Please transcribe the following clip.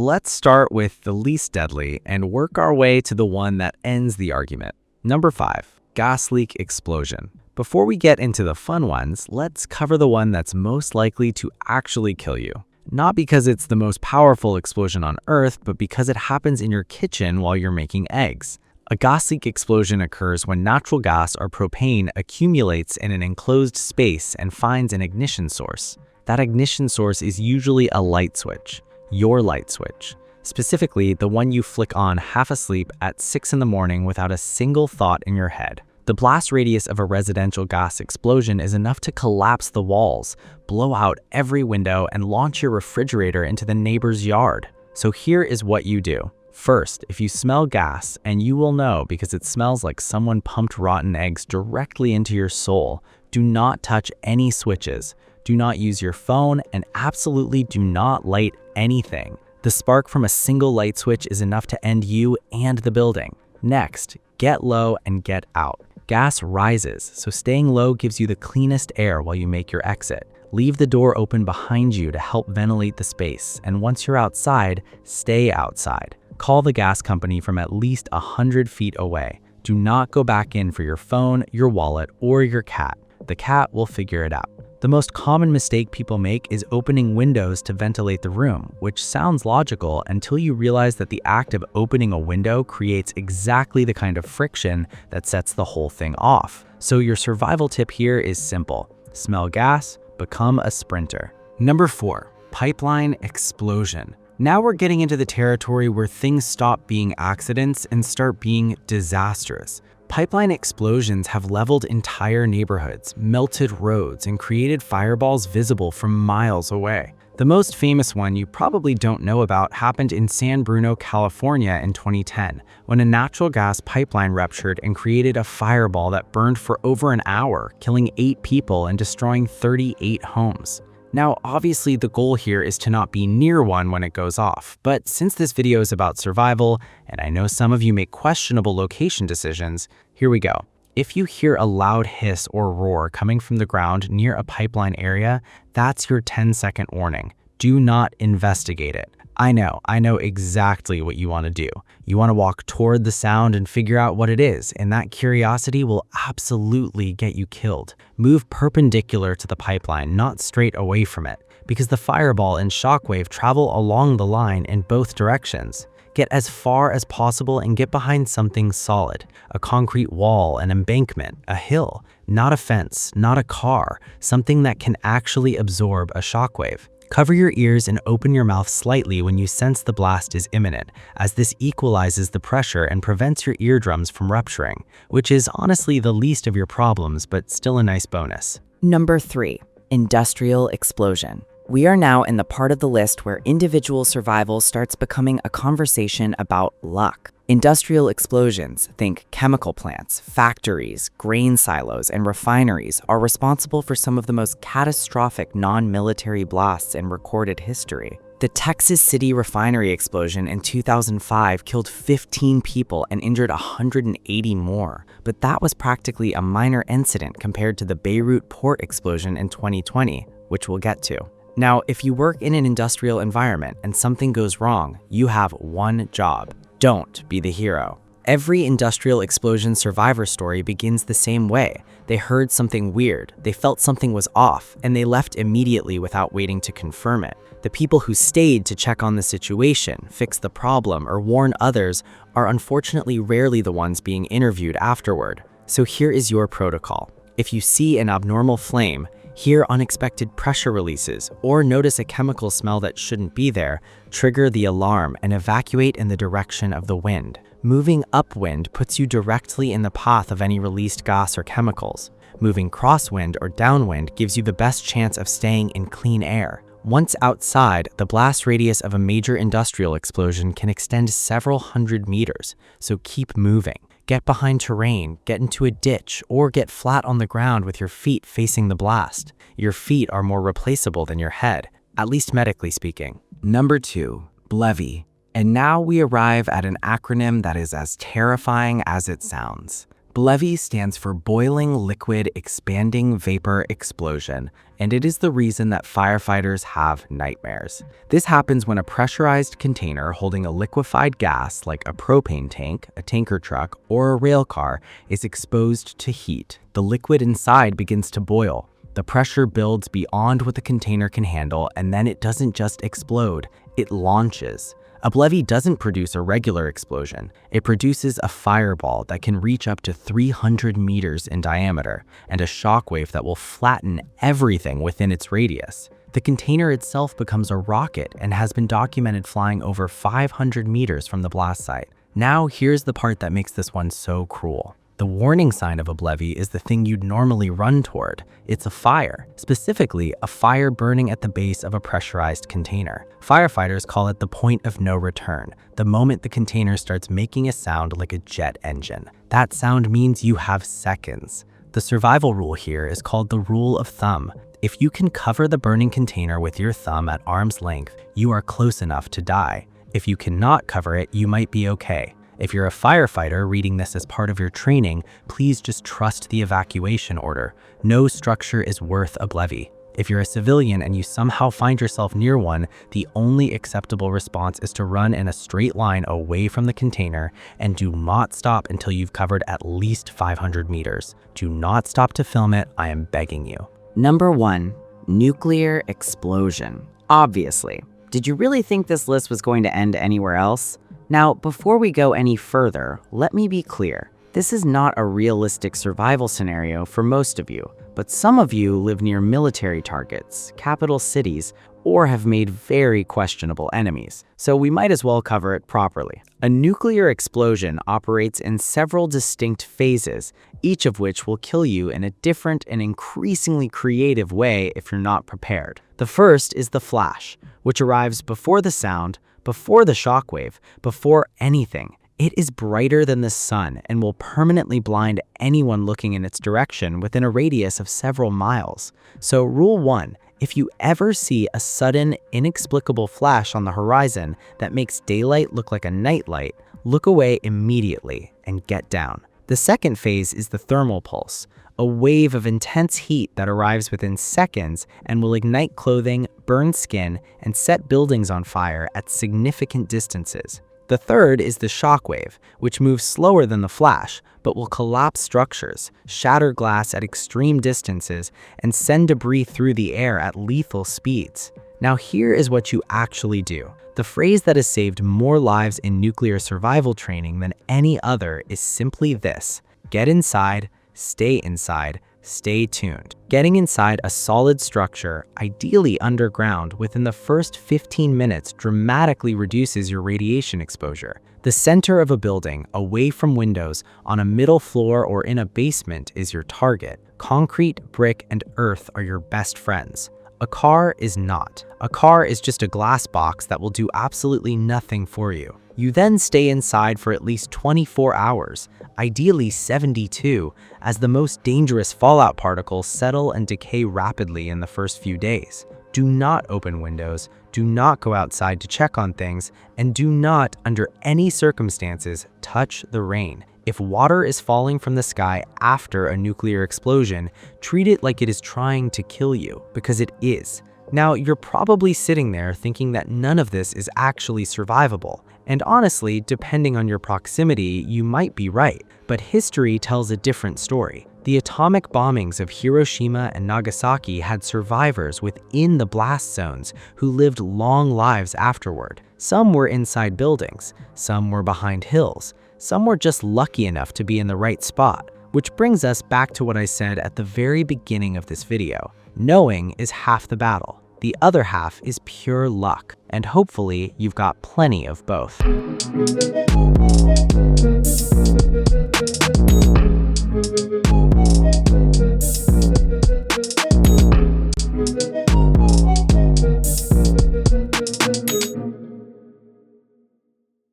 let's start with the least deadly and work our way to the one that ends the argument. Number 5, gas leak explosion. Before we get into the fun ones, let's cover the one that's most likely to actually kill you. Not because it's the most powerful explosion on Earth, but because it happens in your kitchen while you're making eggs. A gas leak explosion occurs when natural gas or propane accumulates in an enclosed space and finds an ignition source. That ignition source is usually a light switch, your light switch. Specifically, the one you flick on half asleep at 6 in the morning without a single thought in your head. The blast radius of a residential gas explosion is enough to collapse the walls, blow out every window, and launch your refrigerator into the neighbor's yard. So here is what you do. First, if you smell gas, and you will know because it smells like someone pumped rotten eggs directly into your soul, do not touch any switches, do not use your phone, and absolutely do not light anything. The spark from a single light switch is enough to end you and the building. Next, get low and get out. Gas rises, so staying low gives you the cleanest air while you make your exit. Leave the door open behind you to help ventilate the space, and once you're outside, stay outside. Call the gas company from at least 100 feet away. Do not go back in for your phone, your wallet, or your cat. The cat will figure it out. The most common mistake people make is opening windows to ventilate the room, which sounds logical until you realize that the act of opening a window creates exactly the kind of friction that sets the whole thing off. So your survival tip here is simple. Smell gas, become a sprinter. Number 4, pipeline explosion. Now we're getting into the territory where things stop being accidents and start being disastrous. Pipeline explosions have leveled entire neighborhoods, melted roads, and created fireballs visible from miles away. The most famous one you probably don't know about happened in San Bruno, California in 2010, when a natural gas pipeline ruptured and created a fireball that burned for over an hour, killing 8 people and destroying 38 homes. Now, obviously the goal here is to not be near one when it goes off, but since this video is about survival, and I know some of you make questionable location decisions, here we go. If you hear a loud hiss or roar coming from the ground near a pipeline area, that's your 10-second warning. Do not investigate it. I know exactly what you want to do. You want to walk toward the sound and figure out what it is, and that curiosity will absolutely get you killed. Move perpendicular to the pipeline, not straight away from it, because the fireball and shockwave travel along the line in both directions. Get as far as possible and get behind something solid, a concrete wall, an embankment, a hill, not a fence, not a car, something that can actually absorb a shockwave. Cover your ears and open your mouth slightly when you sense the blast is imminent, as this equalizes the pressure and prevents your eardrums from rupturing, which is honestly the least of your problems, but still a nice bonus. Number 3, industrial explosion. We are now in the part of the list where individual survival starts becoming a conversation about luck. Industrial explosions, think chemical plants, factories, grain silos, and refineries, are responsible for some of the most catastrophic non-military blasts in recorded history. The Texas City refinery explosion in 2005 killed 15 people and injured 180 more, but that was practically a minor incident compared to the Beirut port explosion in 2020, which we'll get to. Now, if you work in an industrial environment and something goes wrong, you have one job. Don't be the hero. Every industrial explosion survivor story begins the same way. They heard something weird, they felt something was off, and they left immediately without waiting to confirm it. The people who stayed to check on the situation, fix the problem, or warn others are unfortunately rarely the ones being interviewed afterward. So here is your protocol. If you see an abnormal flame, hear unexpected pressure releases, or notice a chemical smell that shouldn't be there, trigger the alarm and evacuate in the direction of the wind. Moving upwind puts you directly in the path of any released gas or chemicals. Moving crosswind or downwind gives you the best chance of staying in clean air. Once outside, the blast radius of a major industrial explosion can extend several hundred meters, so keep moving. Get behind terrain, get into a ditch, or get flat on the ground with your feet facing the blast. Your feet are more replaceable than your head, at least medically speaking. Number 2, BLEVE. And now we arrive at an acronym that is as terrifying as it sounds. BLEVE stands for Boiling Liquid Expanding Vapor Explosion, and it is the reason that firefighters have nightmares. This happens when a pressurized container holding a liquefied gas like a propane tank, a tanker truck, or a rail car is exposed to heat. The liquid inside begins to boil. The pressure builds beyond what the container can handle, and then it doesn't just explode, it launches. A BLEVE doesn't produce a regular explosion. It produces a fireball that can reach up to 300 meters in diameter and a shockwave that will flatten everything within its radius. The container itself becomes a rocket and has been documented flying over 500 meters from the blast site. Now here's the part that makes this one so cruel. The warning sign of a BLEVE is the thing you'd normally run toward. It's a fire, specifically a fire burning at the base of a pressurized container. Firefighters call it the point of no return, the moment the container starts making a sound like a jet engine. That sound means you have seconds. The survival rule here is called the rule of thumb. If you can cover the burning container with your thumb at arm's length, you are close enough to die. If you cannot cover it, you might be okay. If you're a firefighter reading this as part of your training, please just trust the evacuation order. No structure is worth a BLEVE. If you're a civilian and you somehow find yourself near one, the only acceptable response is to run in a straight line away from the container and do not stop until you've covered at least 500 meters. Do not stop to film it, I am begging you. Number 1. Nuclear explosion. Obviously. Did you really think this list was going to end anywhere else? Now, before we go any further, let me be clear. This is not a realistic survival scenario for most of you, but some of you live near military targets, capital cities, or have made very questionable enemies, so we might as well cover it properly. A nuclear explosion operates in several distinct phases, each of which will kill you in a different and increasingly creative way if you're not prepared. The first is the flash, which arrives before the sound, before the shockwave, before anything. It is brighter than the sun and will permanently blind anyone looking in its direction within a radius of several miles. So rule 1, if you ever see a sudden, inexplicable flash on the horizon that makes daylight look like a nightlight, look away immediately and get down. The second phase is the thermal pulse, a wave of intense heat that arrives within seconds and will ignite clothing, burn skin, and set buildings on fire at significant distances. The third is the shockwave, which moves slower than the flash, but will collapse structures, shatter glass at extreme distances, and send debris through the air at lethal speeds. Now here is what you actually do. The phrase that has saved more lives in nuclear survival training than any other is simply this: get inside, stay inside, stay tuned. Getting inside a solid structure, ideally underground, within the first 15 minutes dramatically reduces your radiation exposure. The center of a building, away from windows, on a middle floor or in a basement is your target. Concrete, brick, and earth are your best friends. A car is not. A car is just a glass box that will do absolutely nothing for you. You then stay inside for at least 24 hours, ideally 72, as the most dangerous fallout particles settle and decay rapidly in the first few days. Do not open windows, do not go outside to check on things, and do not, under any circumstances, touch the rain. If water is falling from the sky after a nuclear explosion, treat it like it is trying to kill you, because it is. Now, you're probably sitting there thinking that none of this is actually survivable. And honestly, depending on your proximity, you might be right. But history tells a different story. The atomic bombings of Hiroshima and Nagasaki had survivors within the blast zones who lived long lives afterward. Some were inside buildings, some were behind hills, some were just lucky enough to be in the right spot. Which brings us back to what I said at the very beginning of this video. Knowing is half the battle. The other half is pure luck, and hopefully you've got plenty of both.